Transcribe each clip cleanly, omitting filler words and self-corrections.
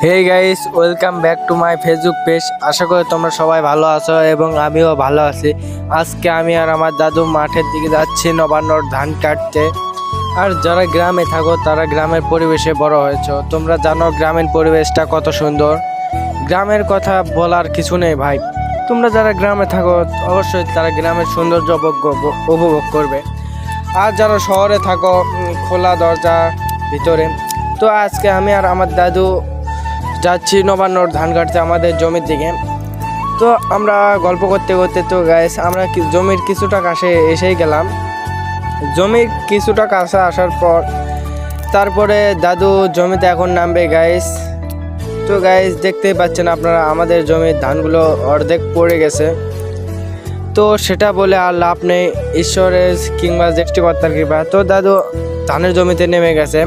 Hey guys, welcome back to my Facebook page. আশা করি তোমরা সবাই ভালো আছো এবং আমিও ভালো আছি। আজকে আমি আর আমার দাদু মাঠের দিকে যাচ্ছি নবান্নর ধান কাটতে। আর যারা গ্রামে থাকো তারা গ্রামের পরিবেশে বড় হয়েছো, তোমরা জানো গ্রামের পরিবেশটা কত সুন্দর। গ্রামের কথা বলার কিছু নেই ভাই। তোমরা যারা গ্রামে থাকো অবশ্যই তারা গ্রামের সৌন্দর্য উপভোগ করবে। আর যারা শহরে থাকো খোলা দরজা ভিতরে। তো আজকে আমি আর আমার দাদু যাচ্ছি নবান্নর ধান কাটতে আমাদের জমির দিকে। তো আমরা গল্প করতে করতে তো গাইস আমরা জমির কিছুটা কাছে এসেই গেলাম। জমির কিছুটা কাছে আসার পর তারপরে দাদু জমিতে এখন নামবে গাইস। তো গাইস দেখতেই পাচ্ছেন আপনারা আমাদের জমির ধানগুলো অর্ধেক পড়ে গেছে। তো সেটা বলে আর লাভ নেই, ঈশ্বরের কিংবা সৃষ্টিকর্তার কৃপা। তো দাদু ধানের জমিতে নেমে গেছে।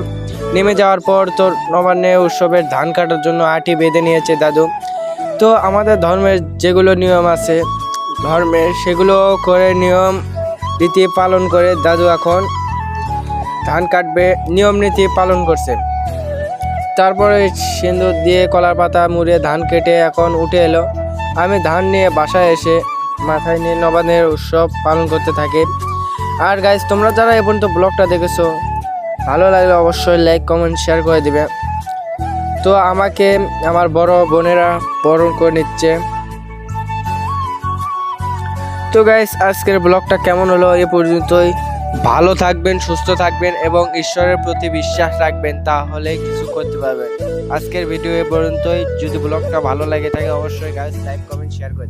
নেমে যাওয়ার পর তোর নবান্নে উৎসবের ধান কাটার জন্য আটি বেঁধে নিয়েছে দাদু। তো আমাদের ধর্মের যেগুলো নিয়ম আছে সেগুলো করে নিয়ম রীতি পালন করে দাদু এখন ধান কাটবে, নিয়ম নীতি পালন করছে। তারপরে সিঁদুর দিয়ে কলার পাতা মুড়ে ধান কেটে এখন উঠে এলো। আমি ধান নিয়ে বাসায় এসে মাথায় নিয়ে নবান্নের উৎসব পালন করতে থাকি। আর গাইজ তোমরা যারা এ পর্যন্ত ব্লগটা দেখেছো, ভালো লাগলে অবশ্যই লাইক কমেন্ট শেয়ার করে দিবে। তো আমাকে আমার বড় বোনেরা বরণ করে নিচ্ছে। তো গাইস আজকের ব্লগটা কেমন হলো এ পর্যন্তই। ভালো থাকবেন, সুস্থ থাকবেন এবং ঈশ্বরের প্রতি বিশ্বাস রাখবেন, তাহলে কিছু করতে পারবেন। আজকের ভিডিও এ পর্যন্তই। যদি ব্লগটা ভালো লাগে থাকে অবশ্যই গাইস লাইক কমেন্ট শেয়ার করে দিন।